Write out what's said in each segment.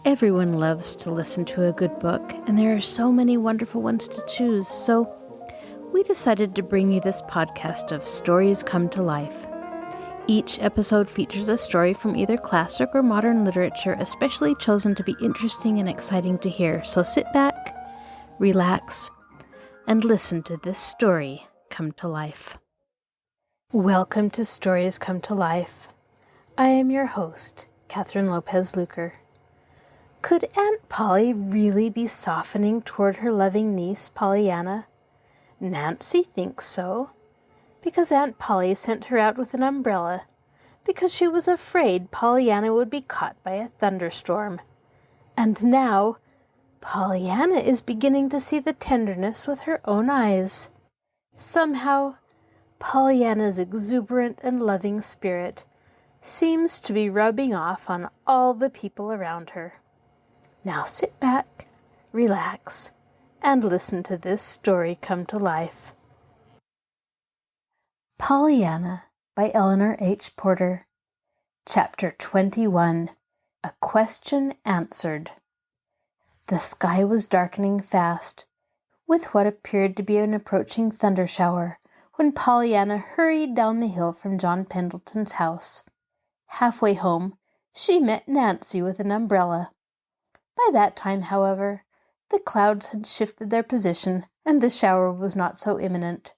Everyone loves to listen to a good book, and there are so many wonderful ones to choose, so we decided to bring you this podcast of Stories Come to Life. Each episode features a story from either classic or modern literature, especially chosen to be interesting and exciting to hear. So sit back, relax, and listen to this story come to life. Welcome to Stories Come to Life. I am your host, Kathryn Lopez Luker. Could Aunt Polly really be softening toward her loving niece, Pollyanna? Nancy thinks so, because Aunt Polly sent her out with an umbrella, because she was afraid Pollyanna would be caught by a thunderstorm. And now, Pollyanna is beginning to see the tenderness with her own eyes. Somehow, Pollyanna's exuberant and loving spirit seems to be rubbing off on all the people around her. Now sit back, relax, and listen to this story come to life. Pollyanna by Eleanor H. Porter. Chapter 21. A Question Answered. The sky was darkening fast, with what appeared to be an approaching thunder shower, when Pollyanna hurried down the hill from John Pendleton's house. Halfway home, she met Nancy with an umbrella. By that time, however, the clouds had shifted their position, and the shower was not so imminent.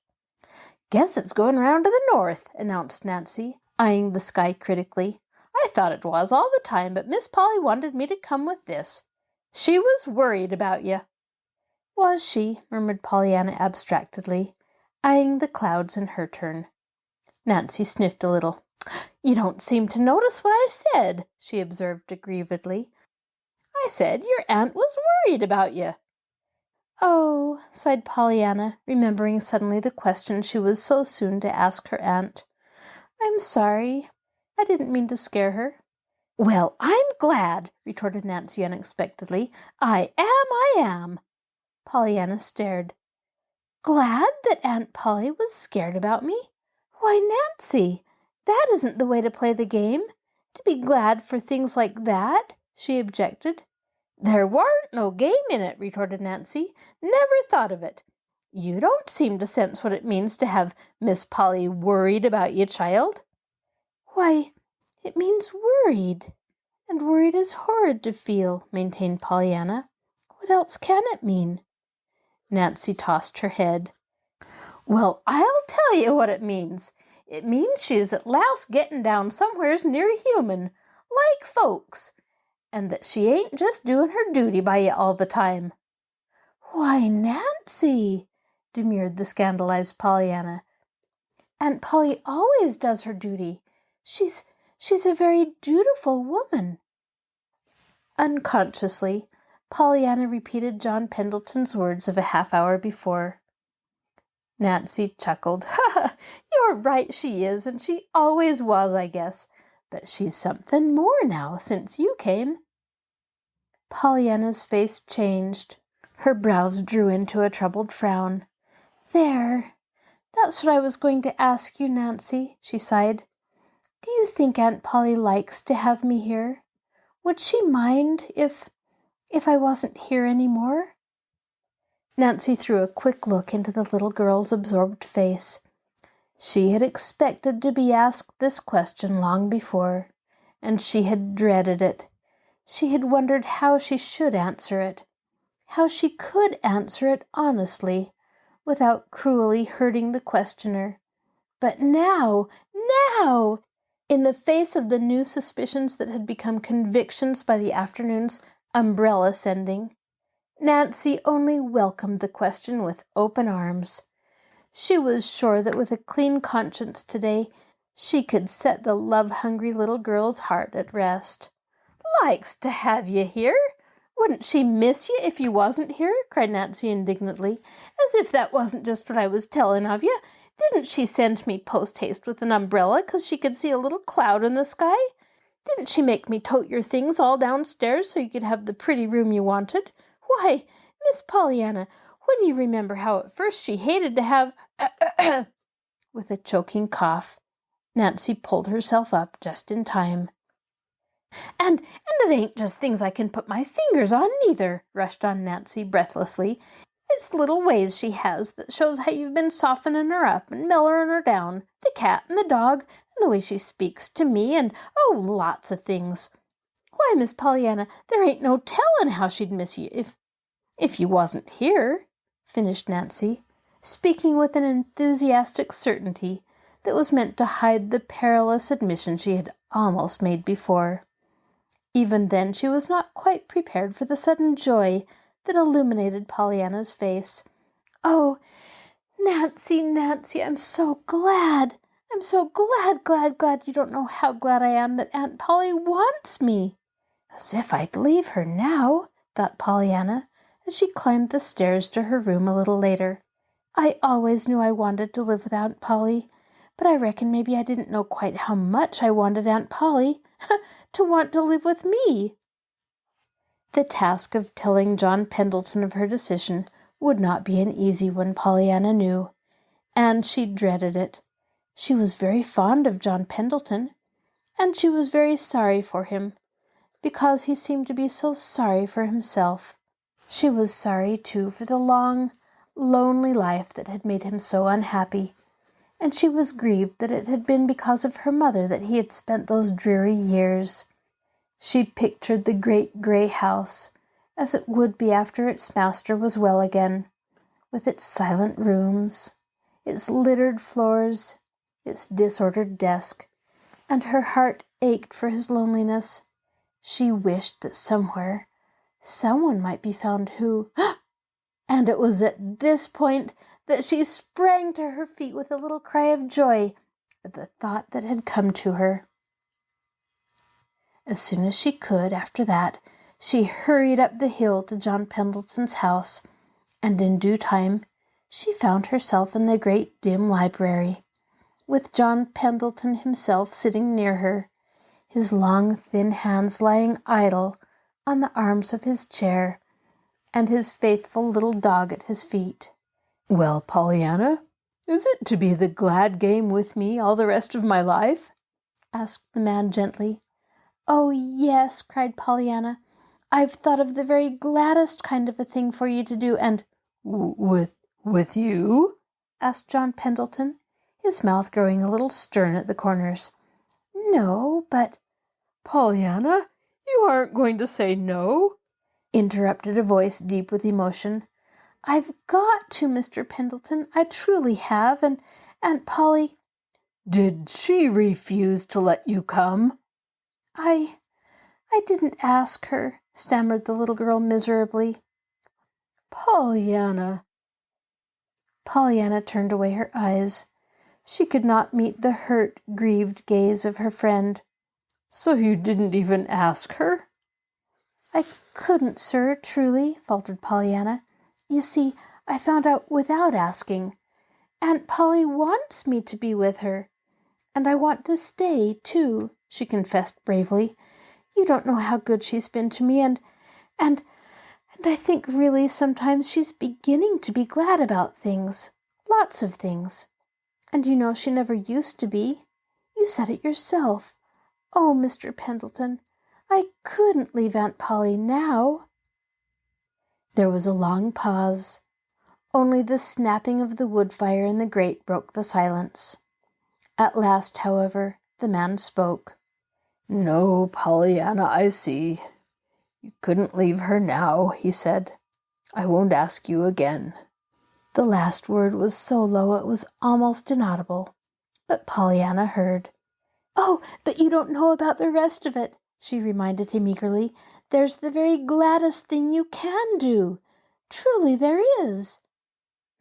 "Guess it's going round to the north," announced Nancy, eyeing the sky critically. "I thought it was all the time, but Miss Polly wanted me to come with this. She was worried about you." "Was she?" murmured Pollyanna abstractedly, eyeing the clouds in her turn. Nancy sniffed a little. "You don't seem to notice what I said," she observed aggrievedly. "I said your aunt was worried about you." "Oh," sighed Pollyanna, remembering suddenly the question she was so soon to ask her aunt. "I'm sorry. I didn't mean to scare her." "Well, I'm glad," retorted Nancy unexpectedly. I am. Pollyanna stared. "Glad that Aunt Polly was scared about me? Why, Nancy, that isn't the way to play the game. To be glad for things like that," she objected. "There warn't no game in it," retorted Nancy. "Never thought of it. You don't seem to sense what it means to have Miss Polly worried about you, child." "Why, it means worried, and worried is horrid to feel," maintained Pollyanna. "What else can it mean?" Nancy tossed her head. "Well, I'll tell you what it means. It means she's at last getting down somewheres near human, like folks, and that she ain't just doing her duty by you all the time." "Why, Nancy," demurred the scandalized Pollyanna. "Aunt Polly always does her duty. She's a very dutiful woman." Unconsciously, Pollyanna repeated John Pendleton's words of a half-hour before. Nancy chuckled. "You're right, she is, and she always was, I guess. But she's something more now since you came." Pollyanna's face changed. Her brows drew into a troubled frown. That's what I was going to ask you, Nancy," she sighed. "Do you think Aunt Polly likes to have me here? Would she mind if I wasn't here any more?" Nancy threw a quick look into the little girl's absorbed face. She had expected to be asked this question long before, and she had dreaded it. She had wondered how she should answer it, how she could answer it honestly, without cruelly hurting the questioner. But now, in the face of the new suspicions that had become convictions by the afternoon's umbrella sending, Nancy only welcomed the question with open arms. She was sure that with a clean conscience today, she could set the love-hungry little girl's heart at rest. "Likes to have you here? Wouldn't she miss you if you wasn't here?" cried Nancy indignantly. "As if that wasn't just what I was telling of you. Didn't she send me post-haste with an umbrella 'cause she could see a little cloud in the sky? Didn't she make me tote your things all downstairs so you could have the pretty room you wanted? Why, Miss Pollyanna, when you remember how at first she hated to have—" With a choking cough, Nancy pulled herself up just in time. And it ain't just things I can put my fingers on, neither, rushed on Nancy breathlessly. It's the little ways she has that shows how you've been softening her up and mellowing her down. The cat and the dog, and the way she speaks to me, and, lots of things. Why, Miss Pollyanna, there ain't no tellin' how she'd miss you if you wasn't here, finished Nancy, speaking with an enthusiastic certainty that was meant to hide the perilous admission she had almost made before. Even then she was not quite prepared for the sudden joy that illuminated Pollyanna's face. "Oh, Nancy, Nancy, I'm so glad. I'm so glad. You don't know how glad I am that Aunt Polly wants me." As if I'd leave her now, thought Pollyanna, as she climbed the stairs to her room a little later. I always knew I wanted to live with Aunt Polly, but I reckon maybe I didn't know quite how much I wanted Aunt Polly to want to live with me. The task of telling John Pendleton of her decision would not be an easy one, Pollyanna knew, and she dreaded it. She was very fond of John Pendleton, and she was very sorry for him, because he seemed to be so sorry for himself. She was sorry, too, for the long, lonely life that had made him so unhappy, and she was grieved that it had been because of her mother that he had spent those dreary years. She pictured the great grey house as it would be after its master was well again, with its silent rooms, its littered floors, its disordered desk, and her heart ached for his loneliness. She wished that somewhere someone might be found who... And it was at this point that she sprang to her feet with a little cry of joy at the thought that had come to her. As soon as she could, after that, she hurried up the hill to John Pendleton's house, and in due time she found herself in the great dim library, with John Pendleton himself sitting near her, his long thin hands lying idle on the arms of his chair, and his faithful little dog at his feet. "Well, Pollyanna, is it to be the glad game with me all the rest of my life?" asked the man gently. "Oh, yes," cried Pollyanna. "I've thought of the very gladdest kind of a thing for you to do, and—" With you?" asked John Pendleton, his mouth growing a little stern at the corners. "No, but—" "Pollyanna, you aren't going to say no?" interrupted a voice deep with emotion. "I've got to, Mr. Pendleton. I truly have, and Aunt Polly—" "Did she refuse to let you come?" I didn't ask her," stammered the little girl miserably. Pollyanna turned away her eyes. She could not meet the hurt, grieved gaze of her friend. "So you didn't even ask her?" "I couldn't, sir, truly," faltered Pollyanna. "You see, I found out without asking. Aunt Polly wants me to be with her. And I want to stay, too," she confessed bravely. "You don't know how good she's been to me, and I think really sometimes she's beginning to be glad about things. Lots of things. And you know she never used to be. You said it yourself. Oh, Mr. Pendleton, I couldn't leave Aunt Polly now." There was a long pause. Only the snapping of the wood fire in the grate broke the silence. At last, however, the man spoke. "No, Pollyanna, I see. You couldn't leave her now," he said. "I won't ask you again." The last word was so low it was almost inaudible, but Pollyanna heard. "Oh, but you don't know about the rest of it," she reminded him eagerly. "There's the very gladdest thing you can do. Truly there is."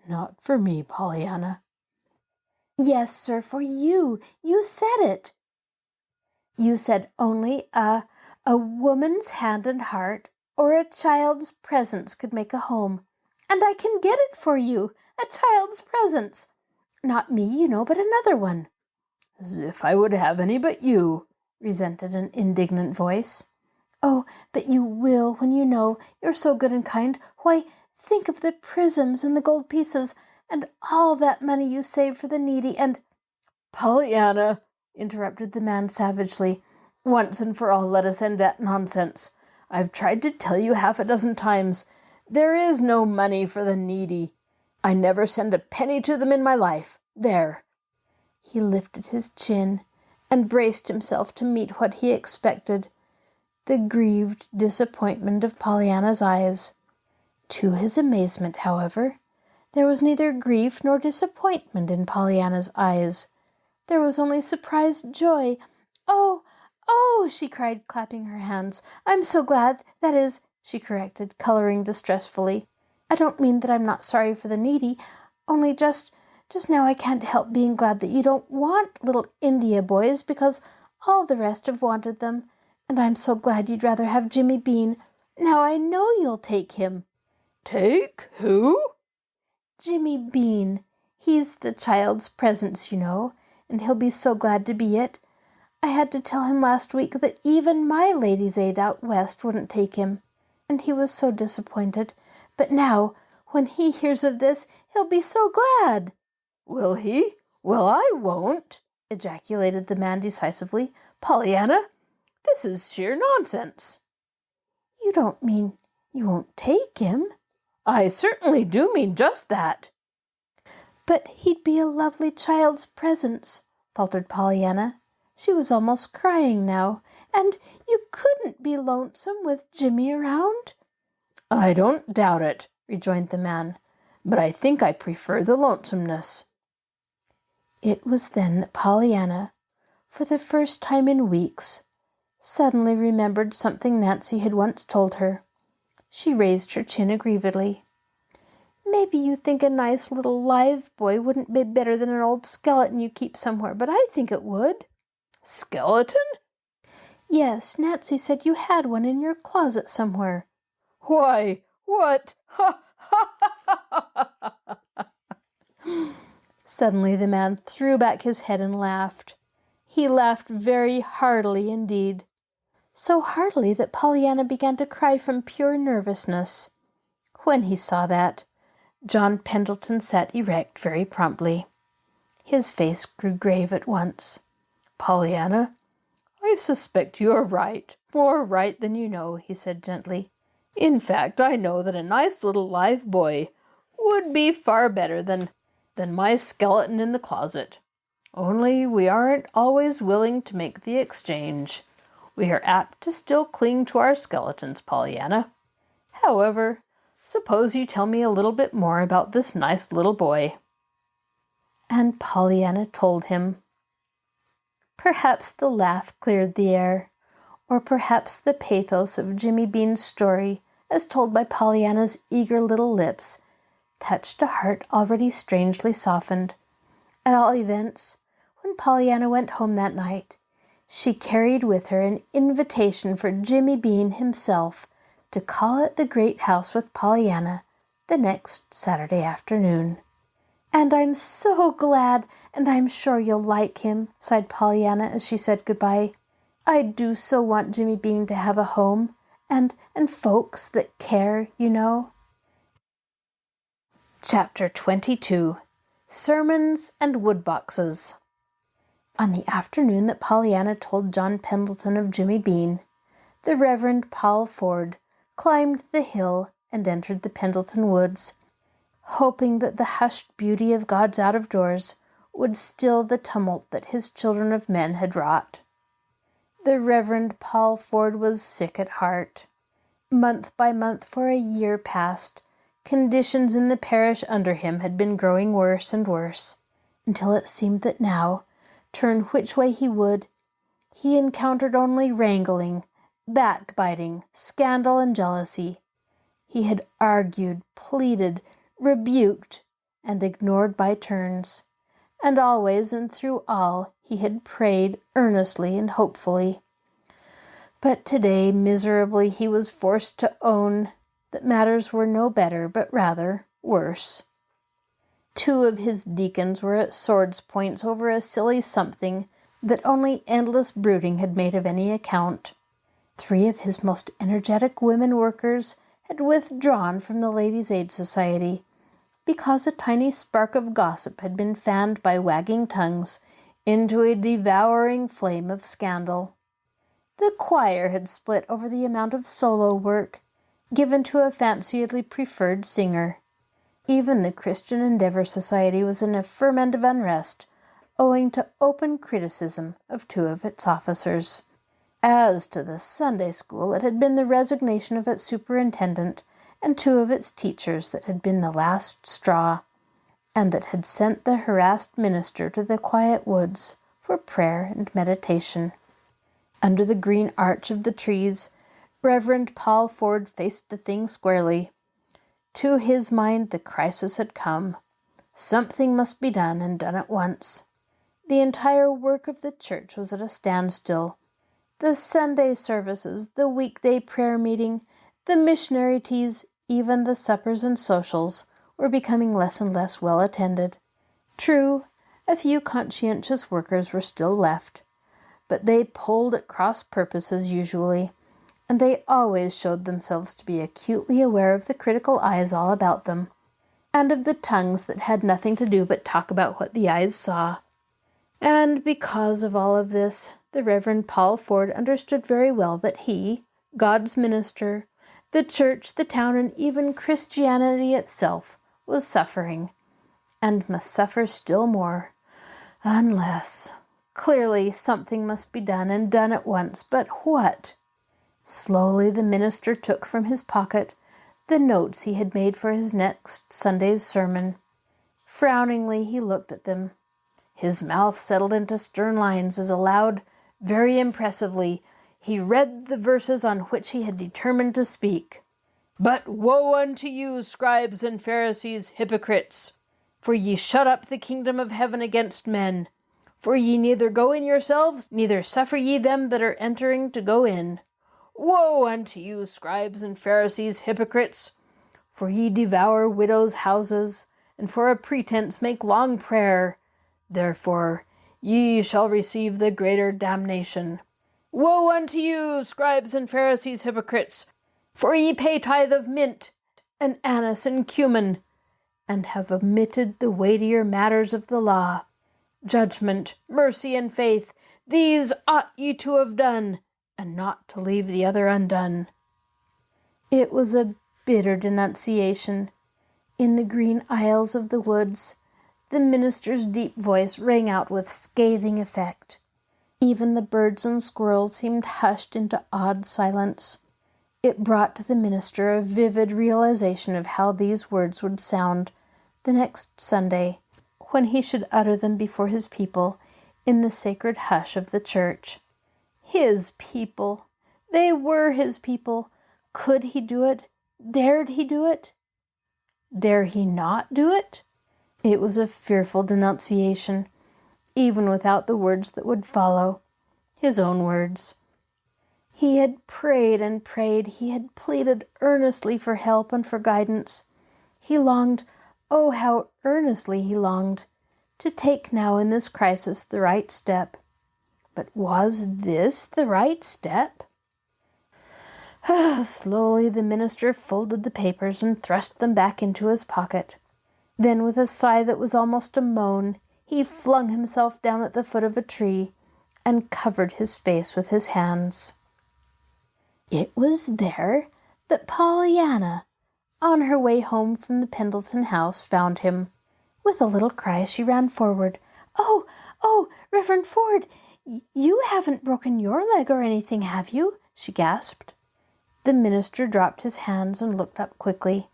"Not for me, Pollyanna." "Yes, sir, for you. You said it. You said only a woman's hand and heart or a child's presence could make a home. And I can get it for you, a child's presence. Not me, you know, but another one." "As if I would have any but you," resented an indignant voice. "Oh, but you will when you know. You're so good and kind. Why, think of the prisms and the gold pieces and all that money you saved for the needy and—" "Pollyanna," interrupted the man savagely, Once and for all, let us end that nonsense. I've tried to tell you 6 times. There is no money for the needy. I never send a penny to them in my life. There." He lifted his chin and braced himself to meet what he expected, the grieved disappointment of Pollyanna's eyes. To his amazement, however, there was neither grief nor disappointment in Pollyanna's eyes. There was only surprised joy. "Oh, oh," she cried, clapping her hands. "I'm so glad. That is," she corrected, coloring distressfully, "I don't mean that I'm not sorry for the needy, only just now I can't help being glad that you don't want little India boys, because all the rest have wanted them, and I'm so glad you'd rather have Jimmy Bean. Now I know you'll take him." "Take who?" "Jimmy Bean. He's the child's presence, you know, and he'll be so glad to be it. I had to tell him last week that even my Ladies' Aid out west wouldn't take him, and he was so disappointed. But now, when he hears of this, he'll be so glad." "Will he? Well, I won't," ejaculated the man decisively. "Pollyanna, this is sheer nonsense." "You don't mean you won't take him?" "I certainly do mean just that." "But he'd be a lovely child's presence," faltered Pollyanna. She was almost crying now. "And you couldn't be lonesome with Jimmy around?" "I don't doubt it," rejoined the man, "but I think I prefer the lonesomeness." It was then that Pollyanna, for the first time in weeks, suddenly remembered something Nancy had once told her. She raised her chin aggrievedly. "Maybe you think a nice little live boy wouldn't be better than an old skeleton you keep somewhere, but I think it would." "Skeleton?" "Yes, Nancy said you had one in your closet somewhere." "Why, what? Ha, ha, ha, ha, ha." Suddenly the man threw back his head and laughed. He laughed very heartily indeed, so heartily that Pollyanna began to cry from pure nervousness. When he saw that, John Pendleton sat erect very promptly. His face grew grave at once. "Pollyanna, I suspect you are right, more right than you know," he said gently. "In fact, I know that a nice little live boy would be far better than my skeleton in the closet. Only we aren't always willing to make the exchange. We are apt to still cling to our skeletons, Pollyanna. However, suppose you tell me a little bit more about this nice little boy." And Pollyanna told him. Perhaps the laugh cleared the air, or perhaps the pathos of Jimmy Bean's story, as told by Pollyanna's eager little lips, touched a heart already strangely softened. At all events, when Pollyanna went home that night, she carried with her an invitation for Jimmy Bean himself to call at the great house with Pollyanna the next Saturday afternoon. "And I'm so glad, and I'm sure you'll like him," sighed Pollyanna as she said goodbye. "I do so want Jimmy Bean to have a home, and folks that care, you know." Chapter 22. Sermons and Woodboxes. On the afternoon that Pollyanna told John Pendleton of Jimmy Bean, the Reverend Paul Ford climbed the hill and entered the Pendleton woods, hoping that the hushed beauty of God's out-of-doors would still the tumult that his children of men had wrought. The Reverend Paul Ford was sick at heart. Month by month for a year past, conditions in the parish under him had been growing worse and worse, until it seemed that now, turn which way he would, he encountered only wrangling, backbiting, scandal, and jealousy. He had argued, pleaded, rebuked, and ignored by turns, and always and through all he had prayed earnestly and hopefully. But today, miserably, he was forced to own that matters were no better, but rather worse. 2 of his deacons were at swords' points over a silly something that only endless brooding had made of any account. 3 of his most energetic women workers had withdrawn from the Ladies' Aid Society because a tiny spark of gossip had been fanned by wagging tongues into a devouring flame of scandal. The choir had split over the amount of solo work given to a fanciedly preferred singer. Even the Christian Endeavor Society was in a ferment of unrest, owing to open criticism of two of its officers. As to the Sunday school, it had been the resignation of its superintendent and two of its teachers that had been the last straw, and that had sent the harassed minister to the quiet woods for prayer and meditation. Under the green arch of the trees, Reverend Paul Ford faced the thing squarely. To his mind, the crisis had come. Something must be done, and done at once. The entire work of the church was at a standstill. The Sunday services, the weekday prayer meeting, the missionary teas, even the suppers and socials, were becoming less and less well attended. True, a few conscientious workers were still left, but they pulled at cross purposes usually, and they always showed themselves to be acutely aware of the critical eyes all about them, and of the tongues that had nothing to do but talk about what the eyes saw. And because of all of this, the Reverend Paul Ford understood very well that he, God's minister, the church, the town, and even Christianity itself, was suffering, and must suffer still more, unless... Clearly something must be done, and done at once, but what? Slowly the minister took from his pocket the notes he had made for his next Sunday's sermon. Frowningly he looked at them. His mouth settled into stern lines as aloud, very impressively, he read the verses on which he had determined to speak. "But woe unto you, scribes and Pharisees, hypocrites! For ye shut up the kingdom of heaven against men. For ye neither go in yourselves, neither suffer ye them that are entering to go in. Woe unto you, scribes and Pharisees, hypocrites! For ye devour widows' houses, and for a pretense make long prayer. Therefore ye shall receive the greater damnation. Woe unto you, scribes and Pharisees, hypocrites! For ye pay tithe of mint, and anise, and cumin, and have omitted the weightier matters of the law. Judgment, mercy, and faith, these ought ye to have done, and not to leave the other undone." It was a bitter denunciation. In the green aisles of the woods, the minister's deep voice rang out with scathing effect. Even the birds and squirrels seemed hushed into awed silence. It brought to the minister a vivid realization of how these words would sound the next Sunday, when he should utter them before his people in the sacred hush of the church. His people! They were his people. Could he do it? Dared he do it? Dare he not do it? It was a fearful denunciation, even without the words that would follow, his own words. He had prayed and prayed. He had pleaded earnestly for help and for guidance. He longed, oh, how earnestly he longed, to take now in this crisis the right step. But was this the right step? Slowly the minister folded the papers and thrust them back into his pocket. Then, with a sigh that was almost a moan, he flung himself down at the foot of a tree and covered his face with his hands. It was there that Pollyanna, on her way home from the Pendleton house, found him. With a little cry, she ran forward. Oh, Reverend Ford, you haven't broken your leg or anything, have you?" she gasped. The minister dropped his hands and looked up quickly.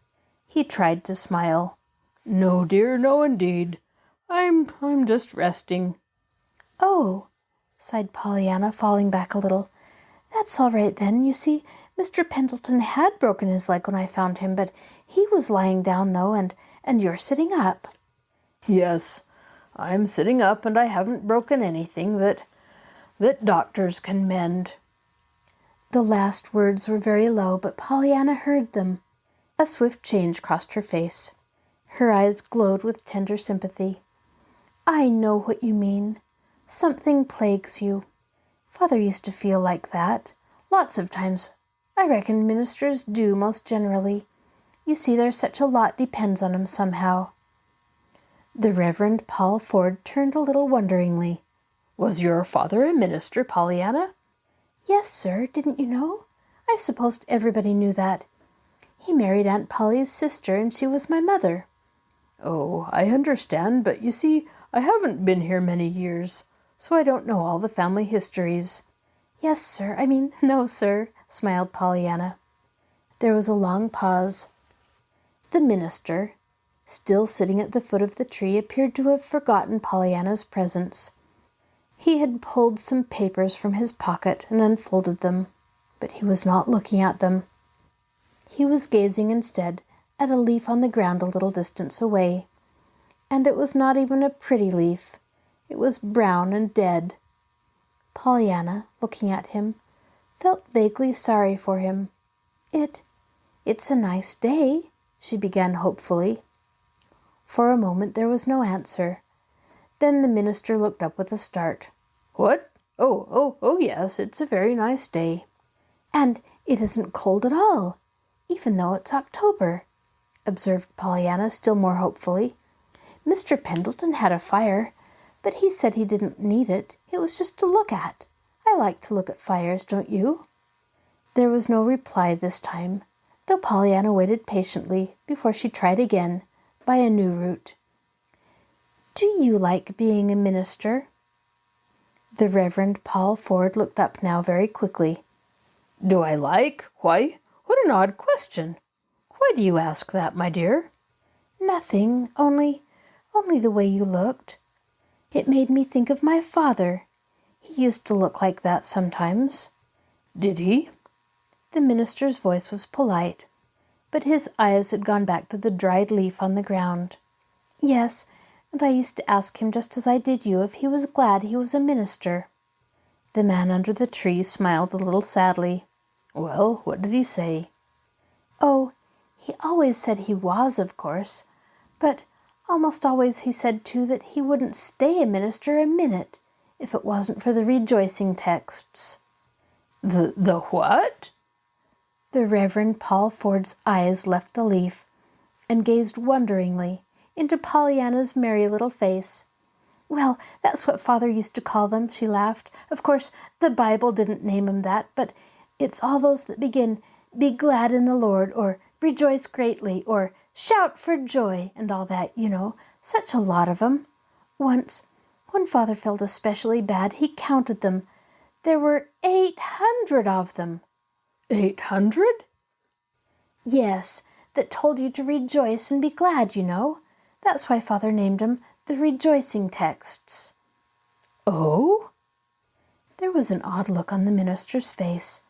He tried to smile. "No, dear, no indeed. I'm just resting." "Oh," sighed Pollyanna, falling back a little. "That's all right then. You see, Mr. Pendleton had broken his leg when I found him, but he was lying down, though, and you're sitting up." "Yes, I'm sitting up, and I haven't broken anything that doctors can mend." The last words were very low, but Pollyanna heard them. A swift change crossed her face. Her eyes glowed with tender sympathy. "I know what you mean. Something plagues you. Father used to feel like that. Lots of times. I reckon ministers do most generally. You see, there's such a lot depends on 'em somehow." The Reverend Paul Ford turned a little wonderingly. "Was your father a minister, Pollyanna?" Yes, sir, didn't you know? I supposed everybody knew that. He married Aunt Polly's sister, and she was my mother. Oh, I understand, but you see, I haven't been here many years, so I don't know all the family histories. Yes, sir. No, sir, smiled Pollyanna. There was a long pause. The minister, still sitting at the foot of the tree, appeared to have forgotten Pollyanna's presence. He had pulled some papers from his pocket and unfolded them, but he was not looking at them. He was gazing instead at a leaf on the ground a little distance away, and it was not even a pretty leaf. It was brown and dead. Pollyanna, looking at him, felt vaguely sorry for him. It's a nice day," she began hopefully. For a moment there was no answer. Then the minister looked up with a start. "What? Oh, yes, it's a very nice day." "And it isn't cold at all, even though it's October," observed Pollyanna still more hopefully. "Mr. Pendleton had a fire, but he said he didn't need it. It was just to look at. I like to look at fires, don't you?" There was no reply this time, though Pollyanna waited patiently before she tried again by a new route. "Do you like being a minister?" The Reverend Paul Ford looked up now very quickly. "Do I like? Why, what an odd question. Why do you ask that, my dear?" "Nothing, only the way you looked. It made me think of my father. He used to look like that sometimes." "Did he?" The minister's voice was polite, but his eyes had gone back to the dried leaf on the ground. "Yes, and I used to ask him just as I did you if he was glad he was a minister." The man under the tree smiled a little sadly. "Well, what did he say?" "Oh, he always said he was, of course, but almost always he said, too, that he wouldn't stay a minister a minute if it wasn't for the rejoicing texts." The what?" The Reverend Paul Ford's eyes left the leaf and gazed wonderingly into Pollyanna's merry little face. "Well, that's what Father used to call them," she laughed. "Of course, the Bible didn't name 'em that, but it's all those that begin, 'Be glad in the Lord,' or 'Rejoice greatly,' or 'Shout for joy,' and all that, you know. Such a lot of 'em. Once, when Father felt especially bad, he counted them. There were 800 of them." 800? "Yes, that told you to rejoice and be glad, you know. That's why Father named 'em the rejoicing texts." "Oh?" There was an odd look on the minister's face.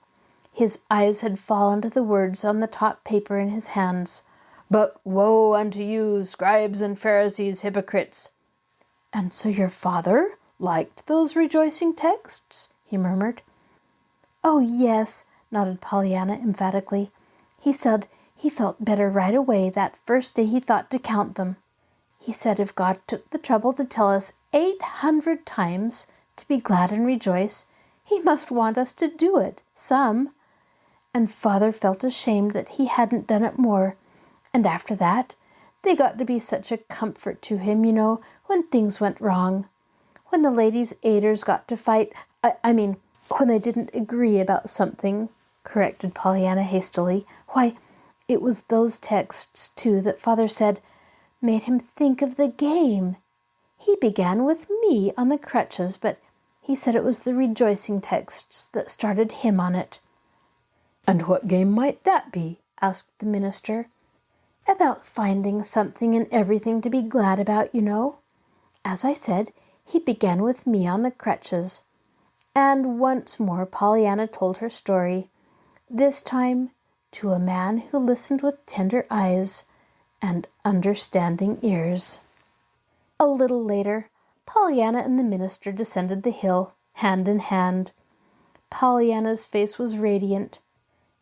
His eyes had fallen to the words on the top paper in his hands. "But woe unto you, scribes and Pharisees, hypocrites!" "And so your father liked those rejoicing texts?" he murmured. "Oh, yes," nodded Pollyanna emphatically. "He said he felt better right away that first day he thought to count them. He said if God took the trouble to tell us 800 times to be glad and rejoice, he must want us to do it, some. And Father felt ashamed that he hadn't done it more. And after that, they got to be such a comfort to him, you know, when things went wrong. When the ladies' aiders got to fight, when they didn't agree about something," corrected Pollyanna hastily. "Why, it was those texts, too, that Father said made him think of the game. He began with me on the crutches, but he said it was the rejoicing texts that started him on it." "And what game might that be?" asked the minister. "About finding something in everything to be glad about, you know. As I said, he began with me on the crutches." And once more Pollyanna told her story, this time to a man who listened with tender eyes and understanding ears. A little later, Pollyanna and the minister descended the hill, hand in hand. Pollyanna's face was radiant.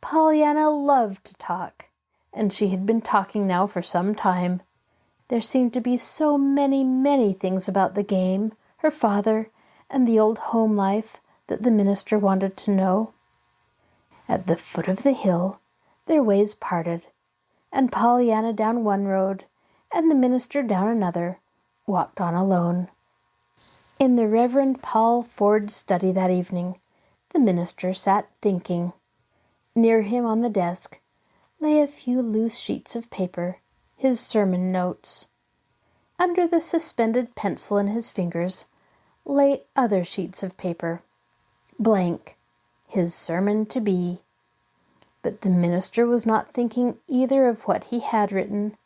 Pollyanna loved to talk, and she had been talking now for some time. There seemed to be so many, many things about the game, her father, and the old home life that the minister wanted to know. At the foot of the hill, their ways parted, and Pollyanna down one road, and the minister down another, walked on alone. In the Reverend Paul Ford's study that evening, the minister sat thinking. Near him on the desk lay a few loose sheets of paper, his sermon notes. Under the suspended pencil in his fingers lay other sheets of paper, blank, his sermon to be. But the minister was not thinking either of what he had written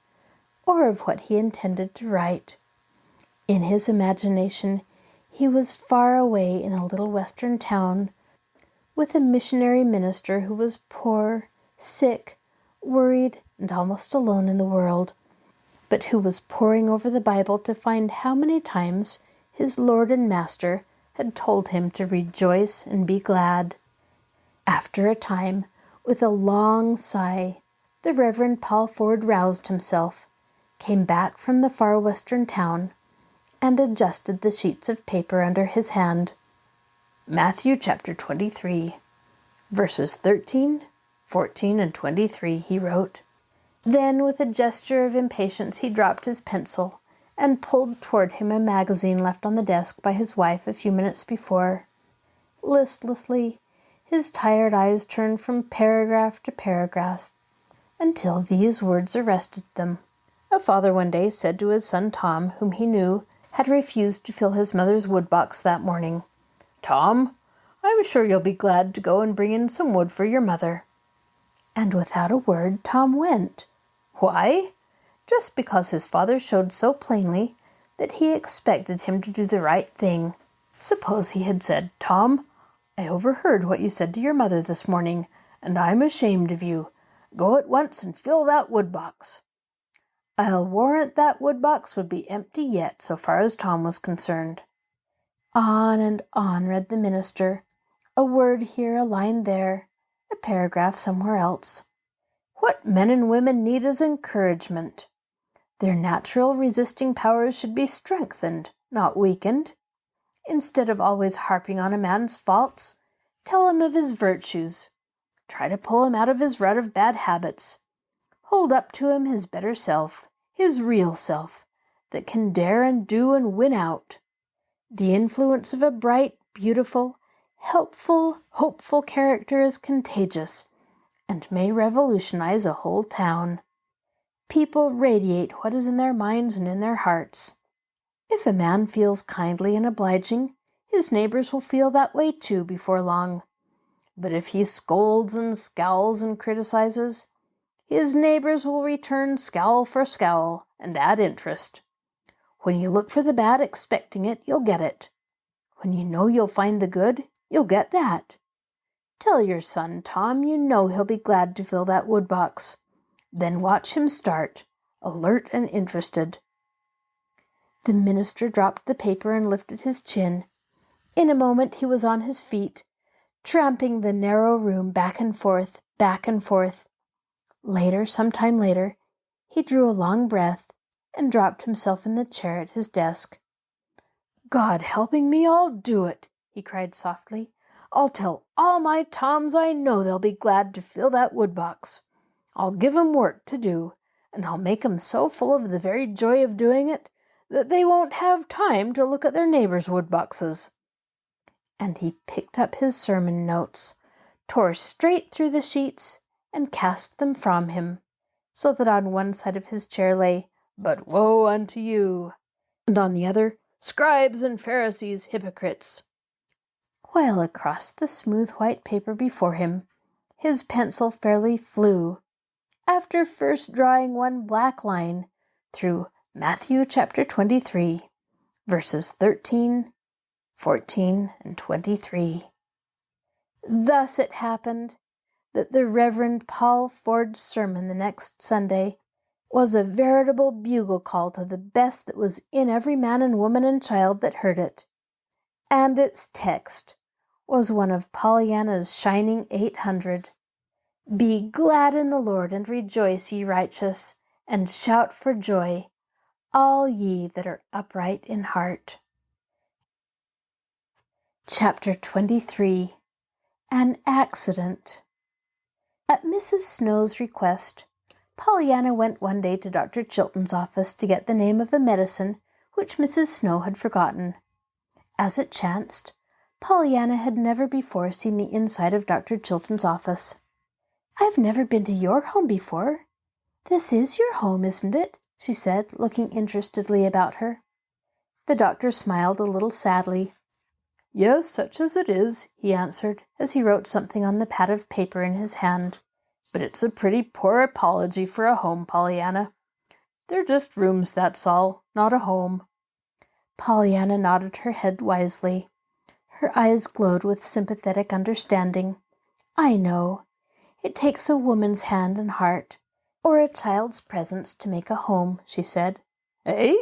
or of what he intended to write. In his imagination, he was far away in a little western town with a missionary minister who was poor, sick, worried, and almost alone in the world, but who was poring over the Bible to find how many times his Lord and Master had told him to rejoice and be glad. After a time, with a long sigh, the Reverend Paul Ford roused himself, came back from the far western town, and adjusted the sheets of paper under his hand. Matthew chapter 23, verses 13, 14, and 23, he wrote. Then, with a gesture of impatience, he dropped his pencil and pulled toward him a magazine left on the desk by his wife a few minutes before. Listlessly, his tired eyes turned from paragraph to paragraph until these words arrested them. A father one day said to his son Tom, whom he knew had refused to fill his mother's woodbox that morning, "Tom, I'm sure you'll be glad to go and bring in some wood for your mother." And without a word, Tom went. Why? Just because his father showed so plainly that he expected him to do the right thing. Suppose he had said, "Tom, I overheard what you said to your mother this morning, and I'm ashamed of you. Go at once and fill that woodbox." I'll warrant that woodbox would be empty yet, so far as Tom was concerned. On and on read the minister, a word here, a line there, a paragraph somewhere else. What men and women need is encouragement. Their natural resisting powers should be strengthened, not weakened. Instead of always harping on a man's faults, tell him of his virtues. Try to pull him out of his rut of bad habits. Hold up to him his better self, his real self, that can dare and do and win out. The influence of a bright, beautiful, helpful, hopeful character is contagious and may revolutionize a whole town. People radiate what is in their minds and in their hearts. If a man feels kindly and obliging, his neighbors will feel that way too before long. But if he scolds and scowls and criticizes, his neighbors will return scowl for scowl and add interest. When you look for the bad expecting it, you'll get it. When you know you'll find the good, you'll get that. Tell your son, Tom, you know he'll be glad to fill that woodbox. Then watch him start, alert and interested. The minister dropped the paper and lifted his chin. In a moment he was on his feet, tramping the narrow room back and forth, back and forth. Later, some time later, he drew a long breath and dropped himself in the chair at his desk. "God helping me, I'll do it," he cried softly. "I'll tell all my Toms I know they'll be glad to fill that woodbox. I'll give 'em work to do, and I'll make 'em so full of the very joy of doing it that they won't have time to look at their neighbors' woodboxes." And he picked up his sermon notes, tore straight through the sheets, and cast them from him, so that on one side of his chair lay, "But woe unto you," and on the other, "Scribes and Pharisees, hypocrites," while across the smooth white paper before him, his pencil fairly flew, after first drawing one black line through Matthew chapter 23, verses 13, 14, and 23. Thus it happened that the Reverend Paul Ford's sermon the next Sunday was a veritable bugle call to the best that was in every man and woman and child that heard it. And its text was one of Pollyanna's shining 800. "Be glad in the Lord and rejoice, ye righteous, and shout for joy, all ye that are upright in heart." Chapter 23. An Accident. At Mrs. Snow's request, Pollyanna went one day to Dr. Chilton's office to get the name of a medicine which Mrs. Snow had forgotten. As it chanced, Pollyanna had never before seen the inside of Dr. Chilton's office. "I've never been to your home before. This is your home, isn't it?" she said, looking interestedly about her. The doctor smiled a little sadly. "Yes, such as it is," he answered, as he wrote something on the pad of paper in his hand. "But it's a pretty poor apology for a home, Pollyanna. They're just rooms, that's all, not a home." Pollyanna nodded her head wisely. Her eyes glowed with sympathetic understanding. "I know. It takes a woman's hand and heart, or a child's presence to make a home," she said. "Eh?"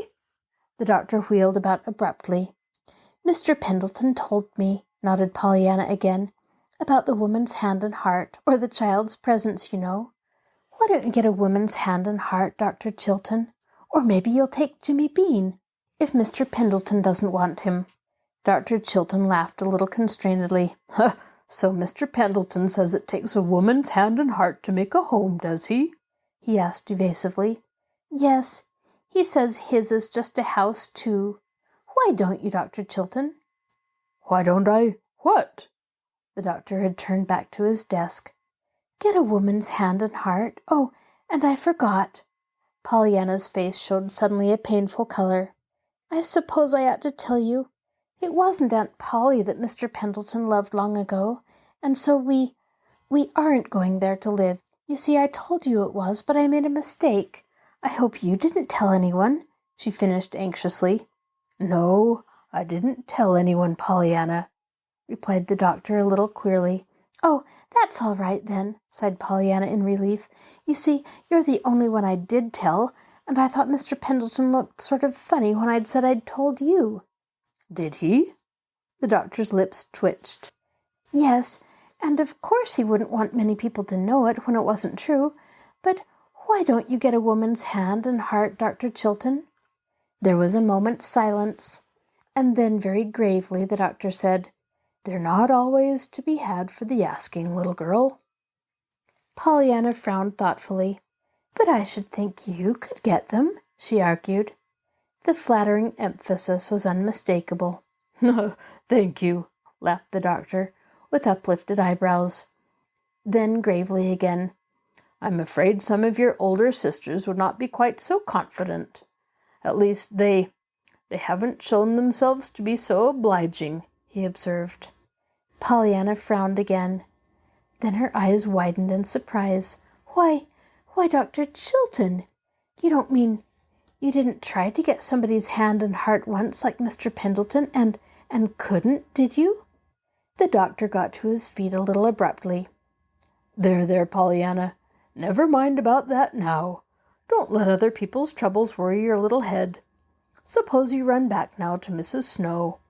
The doctor wheeled about abruptly. "Mr. Pendleton told me," nodded Pollyanna again, "about the woman's hand and heart, or the child's presence, you know. Why don't you get a woman's hand and heart, Dr. Chilton? Or maybe you'll take Jimmy Bean, if Mr. Pendleton doesn't want him." Dr. Chilton laughed a little constrainedly. "So Mr. Pendleton says it takes a woman's hand and heart to make a home, does he?" he asked evasively. "Yes, he says his is just a house, too. Why don't you, Dr. Chilton?" "Why don't I? What?" The doctor had turned back to his desk. "Get a woman's hand and heart. Oh, and I forgot." Pollyanna's face showed suddenly a painful color. "I suppose I ought to tell you. It wasn't Aunt Polly that Mr. Pendleton loved long ago, and so we aren't going there to live. You see, I told you it was, but I made a mistake. I hope you didn't tell anyone," she finished anxiously. "No, I didn't tell anyone, Pollyanna," replied the doctor a little queerly. "Oh, that's all right then," sighed Pollyanna in relief. "You see, you're the only one I did tell, and I thought Mr. Pendleton looked sort of funny when I'd said I'd told you." "Did he?" The doctor's lips twitched. "Yes, and of course he wouldn't want many people to know it when it wasn't true. But why don't you get a woman's hand and heart, Dr. Chilton?" There was a moment's silence, and then very gravely the doctor said, "They're not always to be had for the asking, little girl." Pollyanna frowned thoughtfully. "But I should think you could get them," she argued. The flattering emphasis was unmistakable. "Thank you," laughed the doctor, with uplifted eyebrows. Then gravely again, "I'm afraid some of your older sisters would not be quite so confident. At least they haven't shown themselves to be so obliging," he observed. Pollyanna frowned again. Then her eyes widened in surprise. Why, Dr. Chilton, you don't mean you didn't try to get somebody's hand and heart once like Mr. Pendleton and couldn't, did you?" The doctor got to his feet a little abruptly. There, Pollyanna. Never mind about that now. Don't let other people's troubles worry your little head. Suppose you run back now to Mrs. Snow.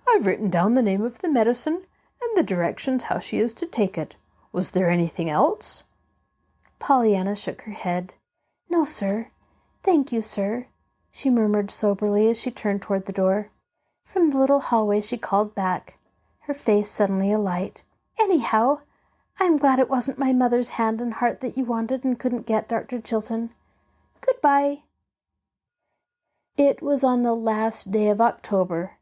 I've written down the name of the medicine and the directions how she is to take it. Was there anything else?" Pollyanna shook her head. "No, sir. Thank you, sir," she murmured soberly as she turned toward the door. From the little hallway she called back, her face suddenly alight. "Anyhow, I'm glad it wasn't my mother's hand and heart that you wanted and couldn't get, Dr. Chilton. Goodbye." It was on the last day of October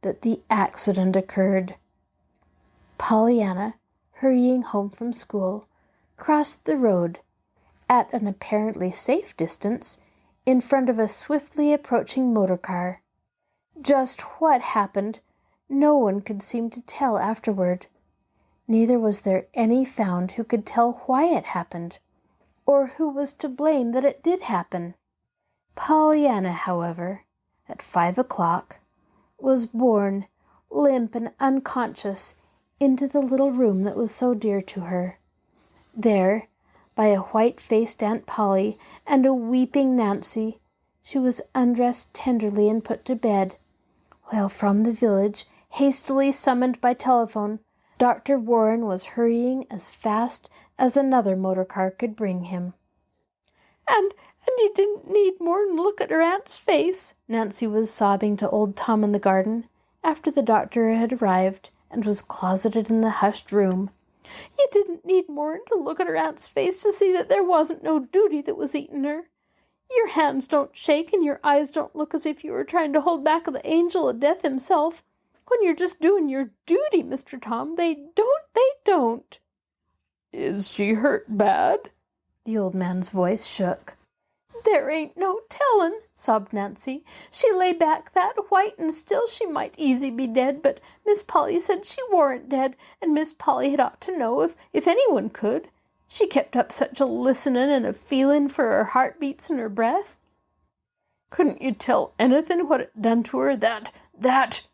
that the accident occurred. Pollyanna, hurrying home from school, crossed the road at an apparently safe distance in front of a swiftly approaching motor car. Just what happened, no one could seem to tell afterward. Neither was there any found who could tell why it happened, or who was to blame that it did happen. Pollyanna, however, at 5 o'clock, was borne, limp and unconscious, into the little room that was so dear to her. There, by a white-faced Aunt Polly and a weeping Nancy, she was undressed tenderly and put to bed, while from the village, hastily summoned by telephone, Dr. Warren was hurrying as fast as another motor car could bring him. And you didn't need more'n look at her aunt's face," Nancy was sobbing to old Tom in the garden, after the doctor had arrived and was closeted in the hushed room. "You didn't need more'n to look at her aunt's face to see that there wasn't no duty that was eating her. Your hands don't shake and your eyes don't look as if you were trying to hold back the angel of death himself. when you're just doing your duty, Mr. Tom. They don't. Is she hurt bad? The old man's voice shook. There ain't no tellin', sobbed Nancy. She lay back that white and still she might easy be dead, but Miss Polly said she warn't dead, and Miss Polly had ought to know if anyone could. She kept up such a listenin' and a feelin' for her heartbeats and her breath. Couldn't you tell anything what it done to her? That...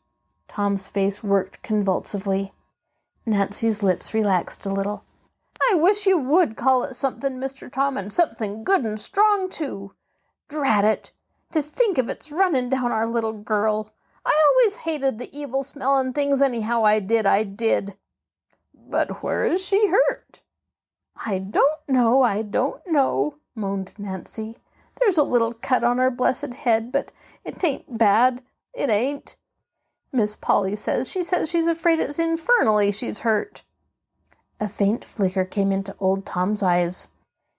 Tom's face worked convulsively. Nancy's lips relaxed a little. I wish you would call it something, Mr. Tom, and something good and strong, too. Drat it! To think of its running down our little girl. I always hated the evil-smelling things anyhow, I did. But where is she hurt? I don't know, moaned Nancy. There's a little cut on her blessed head, but it ain't bad. It ain't. Miss Polly says she's afraid it's infernally she's hurt. A faint flicker came into old Tom's eyes.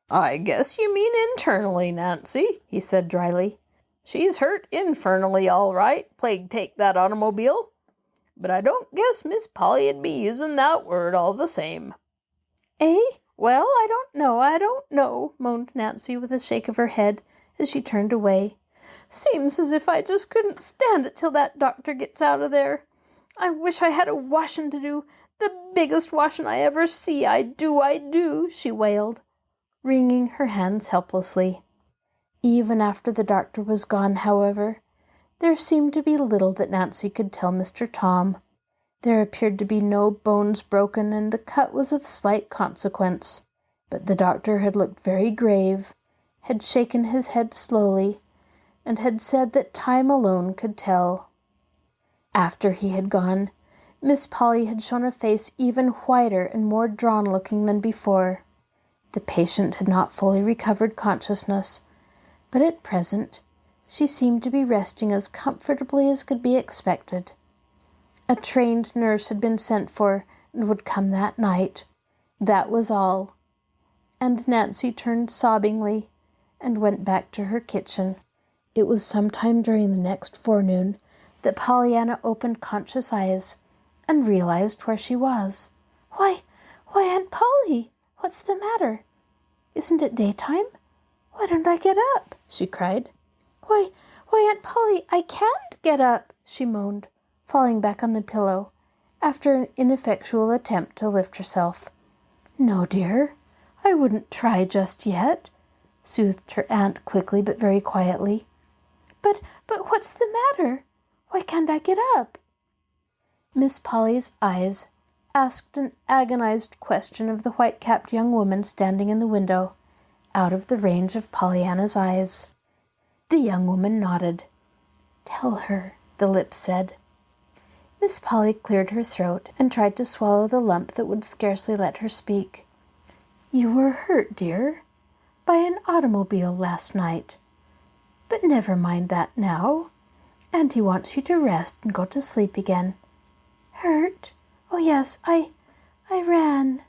I guess you mean internally, Nancy, he said dryly. She's hurt infernally, all right, plague take that automobile. But I don't guess Miss Polly'd be using that word all the same. Eh? Well, I don't know, moaned Nancy with a shake of her head as she turned away. Seems as if I just couldn't stand it till that doctor gets out of there. I wish I had a washing to do, the biggest washing I ever see, I do, she wailed, wringing her hands helplessly. Even after the doctor was gone, however, there seemed to be little that Nancy could tell Mr. Tom. There appeared to be no bones broken, and the cut was of slight consequence. But the doctor had looked very grave, had shaken his head slowly, and had said that time alone could tell. After he had gone, Miss Polly had shown a face even whiter and more drawn-looking than before. The patient had not fully recovered consciousness, but at present she seemed to be resting as comfortably as could be expected. A trained nurse had been sent for and would come that night. That was all. And Nancy turned sobbingly and went back to her kitchen. It was sometime during the next forenoon that Pollyanna opened conscious eyes and realized where she was. Why, Aunt Polly, what's the matter? Isn't it daytime? Why don't I get up? She cried. Why, Aunt Polly, I can't get up, she moaned, falling back on the pillow after an ineffectual attempt to lift herself. No, dear, I wouldn't try just yet, soothed her aunt quickly but very quietly. But what's the matter? Why can't I get up? Miss Polly's eyes asked an agonized question of the white-capped young woman standing in the window, out of the range of Pollyanna's eyes. The young woman nodded. Tell her, the lips said. Miss Polly cleared her throat and tried to swallow the lump that would scarcely let her speak. You were hurt, dear, by an automobile last night. But never mind that now. Auntie wants you to rest and go to sleep again. Hurt? Oh, yes, I ran.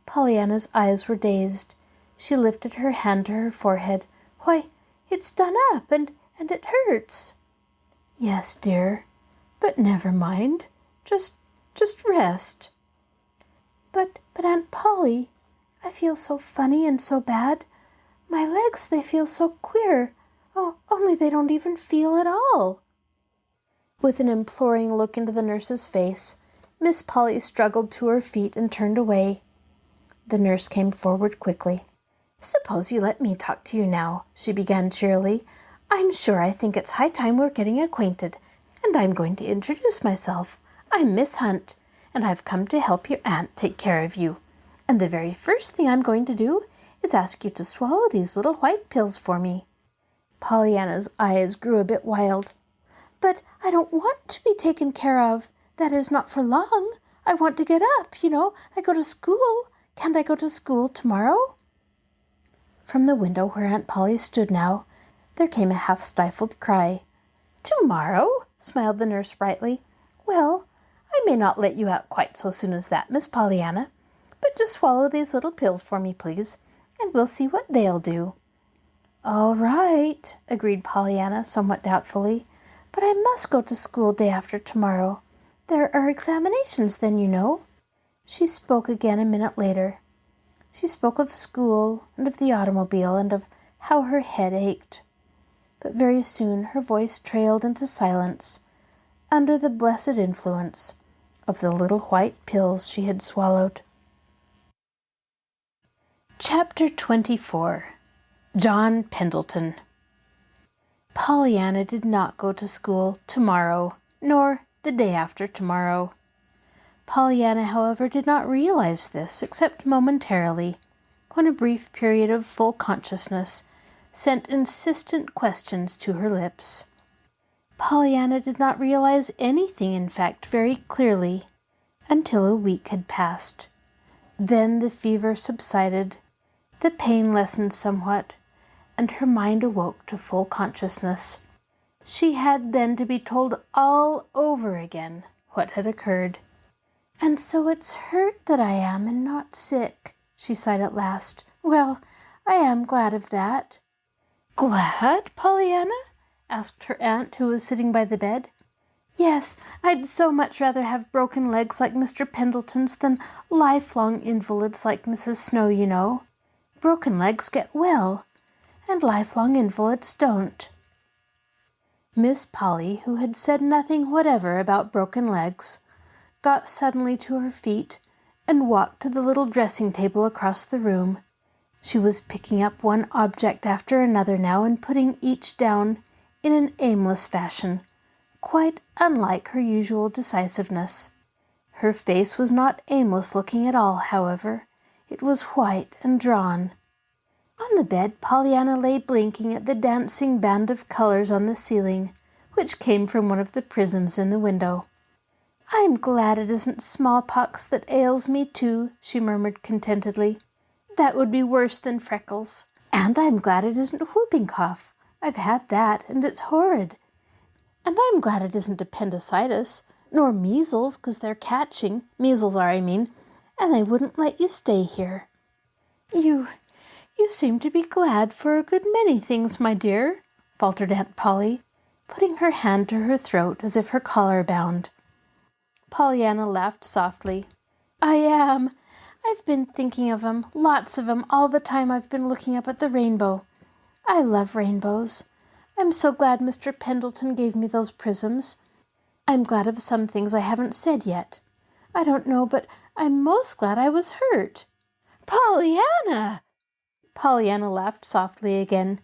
Pollyanna's eyes were dazed. She lifted her hand to her forehead. Why, it's done up, and it hurts. Yes, dear, but never mind. Just rest. But Aunt Polly, I feel so funny and so bad. My legs, they feel so queer. Oh, only they don't even feel at all. With an imploring look into the nurse's face, Miss Polly struggled to her feet and turned away. The nurse came forward quickly. Suppose you let me talk to you now, she began cheerily. I'm sure I think it's high time we're getting acquainted, and I'm going to introduce myself. I'm Miss Hunt, and I've come to help your aunt take care of you. And the very first thing I'm going to do is ask you to swallow these little white pills for me. Pollyanna's eyes grew a bit wild. But I don't want to be taken care of. That is, not for long. I want to get up, I go to school. Can't I go to school tomorrow? From the window where Aunt Polly stood now, there came a half-stifled cry. Tomorrow? Smiled the nurse brightly. Well, I may not let you out quite so soon as that, Miss Pollyanna. But just swallow these little pills for me, please, and we'll see what they'll do. All right, agreed Pollyanna somewhat doubtfully, but I must go to school day after tomorrow. There are examinations then, you know. She spoke again a minute later. She spoke of school and of the automobile and of how her head ached. But very soon her voice trailed into silence under the blessed influence of the little white pills she had swallowed. Chapter 24. John Pendleton. Pollyanna did not go to school tomorrow, nor the day after tomorrow. Pollyanna, however, did not realize this except momentarily, when a brief period of full consciousness sent insistent questions to her lips. Pollyanna did not realize anything, in fact, very clearly, until a week had passed. Then the fever subsided, the pain lessened somewhat, and her mind awoke to full consciousness. She had then to be told all over again what had occurred. "And so it's hurt that I am and not sick," she sighed at last. "Well, I am glad of that." "Glad, Pollyanna?" asked her aunt, who was sitting by the bed. "Yes, I'd so much rather have broken legs like Mr. Pendleton's than lifelong invalids like Mrs. Snow, you know. Broken legs get well, and lifelong invalids don't." Miss Polly, who had said nothing whatever about broken legs, got suddenly to her feet and walked to the little dressing table across the room. She was picking up one object after another now and putting each down in an aimless fashion, quite unlike her usual decisiveness. Her face was not aimless-looking at all, however. It was white and drawn. On the bed, Pollyanna lay blinking at the dancing band of colors on the ceiling, which came from one of the prisms in the window. "I'm glad it isn't smallpox that ails me, too," she murmured contentedly. "That would be worse than freckles. And I'm glad it isn't whooping cough. I've had that, and it's horrid. And I'm glad it isn't appendicitis, nor measles, 'cause they're catching. Measles are, I mean, and they wouldn't let you stay here." You seem to be glad for a good many things, my dear," faltered Aunt Polly, putting her hand to her throat as if her collar bound. Pollyanna laughed softly. "I am. I've been thinking of 'em, lots of 'em, all the time I've been looking up at the rainbow. I love rainbows. I'm so glad Mr. Pendleton gave me those prisms. I'm glad of some things I haven't said yet. I don't know, but I'm most glad I was hurt." "Pollyanna!" Pollyanna laughed softly again.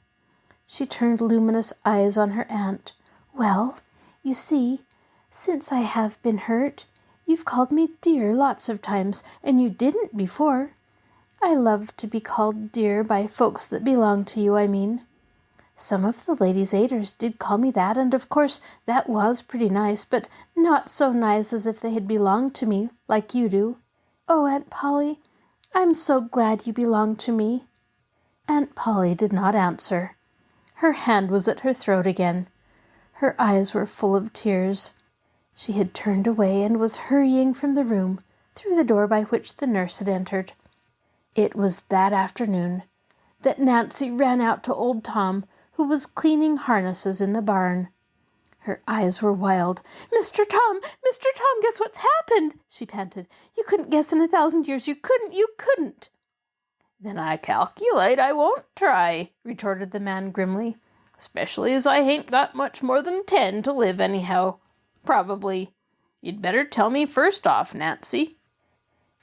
She turned luminous eyes on her aunt. "Well, you see, since I have been hurt, you've called me dear lots of times, and you didn't before. I love to be called dear by folks that belong to you, I mean. Some of the ladies' aiders did call me that, and of course that was pretty nice, but not so nice as if they had belonged to me, like you do. Oh, Aunt Polly, I'm so glad you belong to me." Aunt Polly did not answer. Her hand was at her throat again. Her eyes were full of tears. She had turned away and was hurrying from the room through the door by which the nurse had entered. It was that afternoon that Nancy ran out to old Tom, who was cleaning harnesses in the barn. Her eyes were wild. Mr. Tom, guess what's happened?" she panted. "You couldn't guess in 1,000 years. You couldn't." "Then I calculate I won't try," retorted the man grimly, "especially as I hain't got much more than 10 to live anyhow. Probably. You'd better tell me first off, Nancy."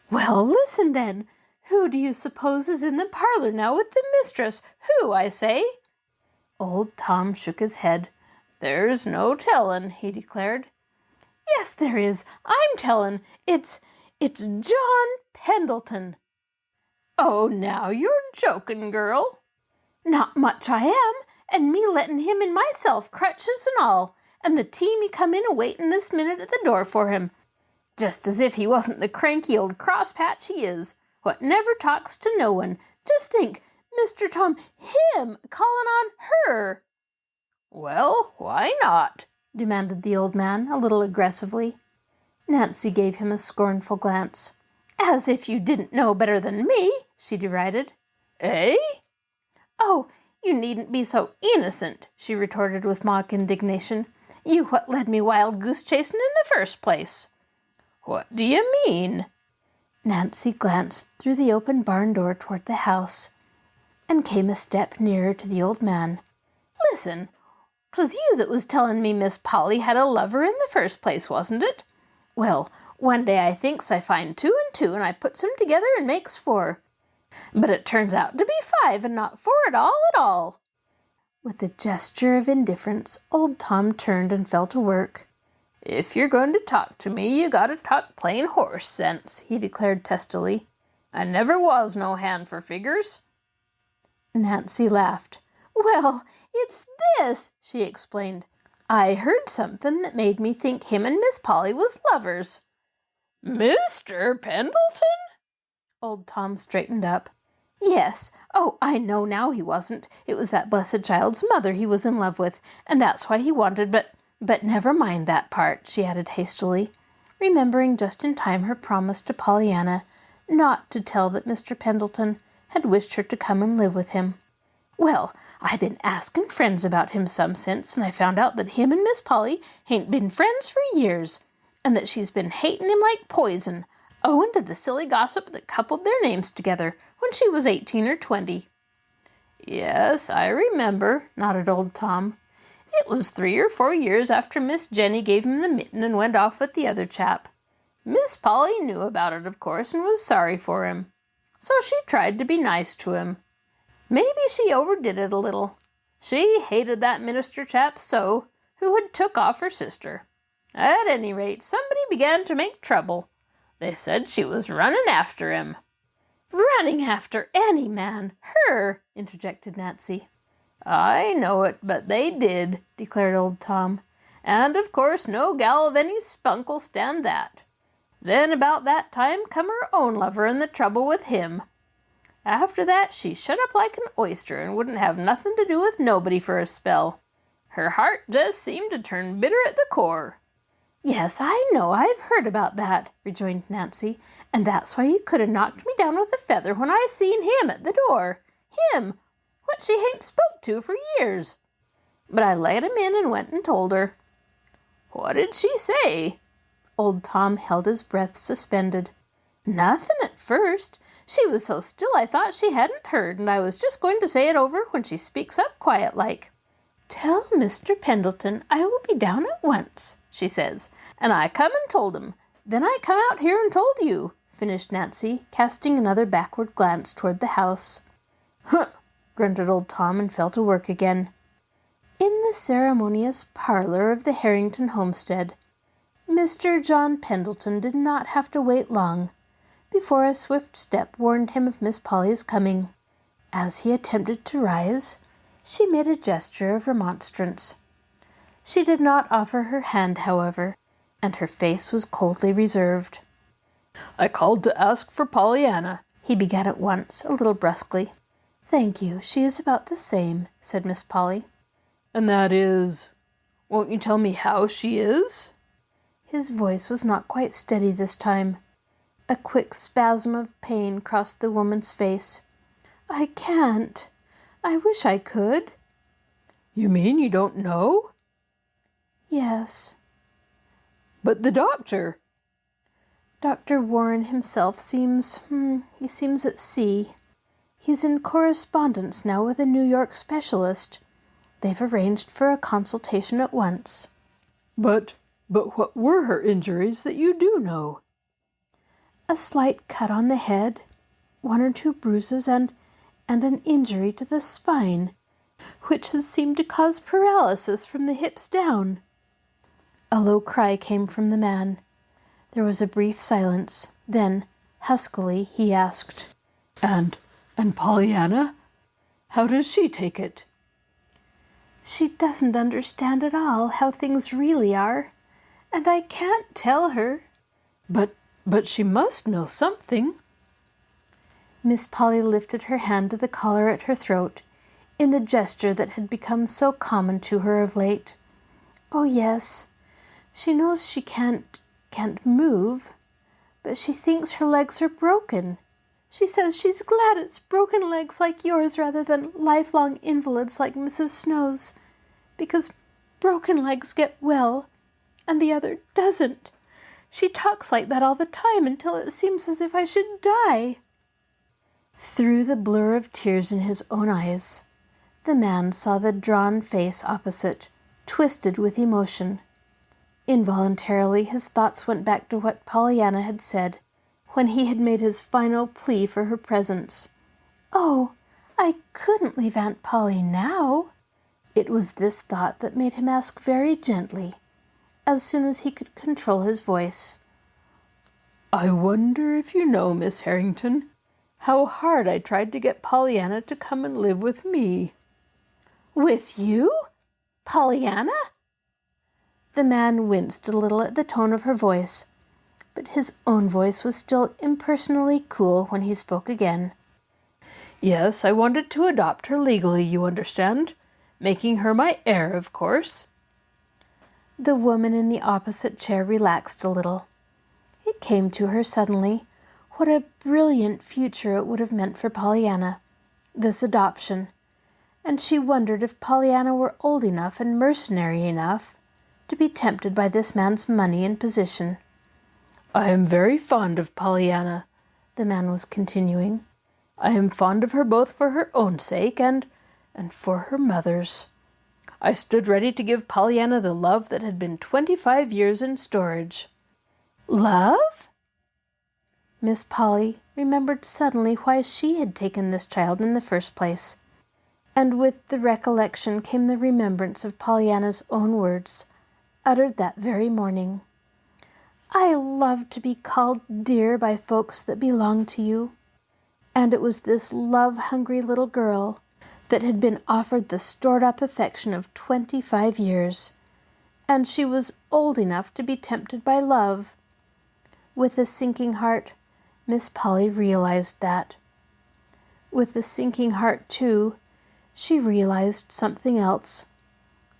"Well, listen then. Who do you suppose is in the parlor now with the mistress? Who, I say?" Old Tom shook his head. "There's no tellin'," he declared. "Yes, there is. I'm tellin'. It's John Pendleton." "Oh, now you're jokin', girl." "Not much I am, and me letting him in myself, crutches and all, and the team he come in a-waitin' this minute at the door for him. Just as if he wasn't the cranky old crosspatch he is, what never talks to no one. Just think, Mr. Tom, him callin' on her." "Well, why not?" demanded the old man, a little aggressively. Nancy gave him a scornful glance. "As if you didn't know better than me," she derided. "Eh?" "Oh, You needn't be so innocent, she retorted with mock indignation. You what led me wild goose chasing in the first place. What do you mean? Nancy glanced through the open barn door toward the house and came a step nearer to the old man. Listen, 'twas you that was telling me Miss Polly had a lover in the first place, wasn't it? Well, one day I thinks I find 2 and 2 and I puts 'em together and makes 4. But it turns out to be 5 and not 4 at all. With a gesture of indifference, old Tom turned and fell to work. If you're going to talk to me, you gotta talk plain horse sense, he declared testily. I never was no hand for figures. Nancy laughed. Well, it's this, she explained. I heard something that made me think him and Miss Polly was lovers. Mr. Pendleton? Old Tom straightened up. Yes. Oh, I know now he wasn't. It was that blessed child's mother he was in love with, and that's why he wanted, but never mind that part, she added hastily, remembering just in time her promise to Pollyanna not to tell that Mr. Pendleton had wished her to come and live with him. Well, I been asking friends about him some since, and I found out that him and Miss Polly hain't been friends for years, and that she's been hating him like poison, owing to the silly gossip that coupled their names together when she was 18 or 20. Yes, I remember, nodded old Tom. It was 3 or 4 years after Miss Jenny gave him the mitten and went off with the other chap. Miss Polly knew about it, of course, and was sorry for him. So she tried to be nice to him. Maybe she overdid it a little. She hated that minister chap so, who had took off her sister. At any rate, somebody began to make trouble. They said she was running after him. Running after any man? Her, interjected Nancy. I know it, but they did, declared old Tom. And, of course, no gal of any spunk'll stand that. Then about that time come her own lover and the trouble with him. After that, she shut up like an oyster and wouldn't have nothing to do with nobody for a spell. Her heart just seemed to turn bitter at the core. Yes, I know, I've heard about that, rejoined Nancy, and that's why you could have knocked me down with a feather when I seen him at the door. Him, what she hain't spoke to for years. But I let him in and went and told her. What did she say? Old Tom held his breath suspended. Nothing at first. She was so still I thought she hadn't heard, and I was just going to say it over when she speaks up quiet-like. Tell Mr. Pendleton I will be down at once, she says, and I come and told him. Then I come out here and told you, finished Nancy, casting another backward glance toward the house. Huh, grunted old Tom and fell to work again. In the ceremonious parlor of the Harrington homestead, Mr. John Pendleton did not have to wait long before a swift step warned him of Miss Polly's coming. As he attempted to rise, she made a gesture of remonstrance. She did not offer her hand, however, and her face was coldly reserved. I called to ask for Pollyanna, he began at once, a little brusquely. Thank you, she is about the same, said Miss Polly. And that is... Won't you tell me how she is? His voice was not quite steady this time. A quick spasm of pain crossed the woman's face. I can't. I wish I could. You mean you don't know? Yes. But the doctor? Dr. Warren himself seems at sea. He's in correspondence now with a New York specialist. They've arranged for a consultation at once. But what were her injuries that you do know? A slight cut on the head, 1 or 2 bruises, and an injury to the spine, which has seemed to cause paralysis from the hips down. A low cry came from the man. There was a brief silence. Then, huskily, he asked, And Pollyanna? How does she take it? She doesn't understand at all how things really are, and I can't tell her. But she must know something. Miss Polly lifted her hand to the collar at her throat, in the gesture that had become so common to her of late. Oh, yes, she knows she can't move, but she thinks her legs are broken. She says she's glad it's broken legs like yours rather than lifelong invalids like Mrs. Snow's, because broken legs get well, and the other doesn't. She talks like that all the time until it seems as if I should die." Through the blur of tears in his own eyes, the man saw the drawn face opposite, twisted with emotion. Involuntarily, his thoughts went back to what Pollyanna had said when he had made his final plea for her presence. "Oh, I couldn't leave Aunt Polly now." It was this thought that made him ask very gently, as soon as he could control his voice, "I wonder if you know, Miss Harrington, how hard I tried to get Pollyanna to come and live with me." "With you? Pollyanna?" The man winced a little at the tone of her voice, but his own voice was still impersonally cool when he spoke again. "Yes, I wanted to adopt her legally, you understand, making her my heir, of course." The woman in the opposite chair relaxed a little. It came to her suddenly what a brilliant future it would have meant for Pollyanna, this adoption, and she wondered if Pollyanna were old enough and mercenary enough to be tempted by this man's money and position. "I am very fond of Pollyanna," the man was continuing. "I am fond of her both for her own sake and for her mother's. I stood ready to give Pollyanna the love that had been 25 years in storage." "Love?" Miss Polly remembered suddenly why she had taken this child in the first place, and with the recollection came the remembrance of Pollyanna's own words, uttered that very morning. "I love to be called dear by folks that belong to you." And it was this love-hungry little girl that had been offered the stored-up affection of 25 years, and she was old enough to be tempted by love. With a sinking heart, Miss Polly realized that. With a sinking heart, too, she realized something else,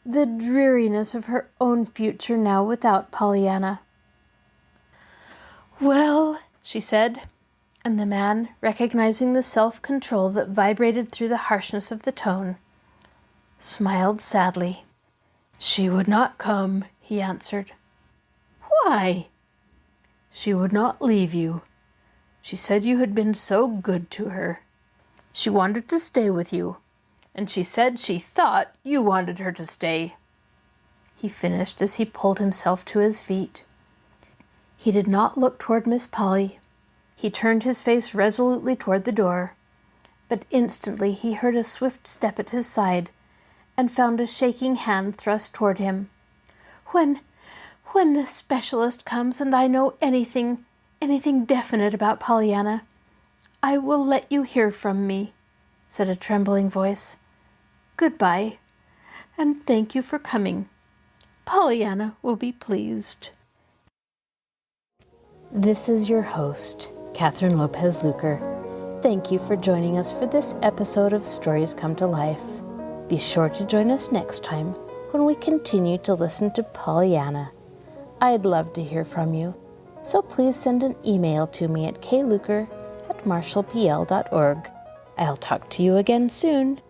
the dreariness of her own future now without Pollyanna. "Well," she said, and the man, recognizing the self-control that vibrated through the harshness of the tone, smiled sadly. "She would not come," he answered. "Why?" "She would not leave you. She said you had been so good to her. She wanted to stay with you, and she said she thought you wanted her to stay," he finished as he pulled himself to his feet. He did not look toward Miss Polly. He turned his face resolutely toward the door, but instantly he heard a swift step at his side and found a shaking hand thrust toward him. When the specialist comes and I know anything definite about Pollyanna, I will let you hear from me," said a trembling voice. "Goodbye, and thank you for coming. Pollyanna will be pleased." This is your host, Kathryn Lopez Luker. Thank you for joining us for this episode of Stories Come to Life. Be sure to join us next time when we continue to listen to Pollyanna. I'd love to hear from you, so please send an email to me at kluker@marshallpl.org. I'll talk to you again soon.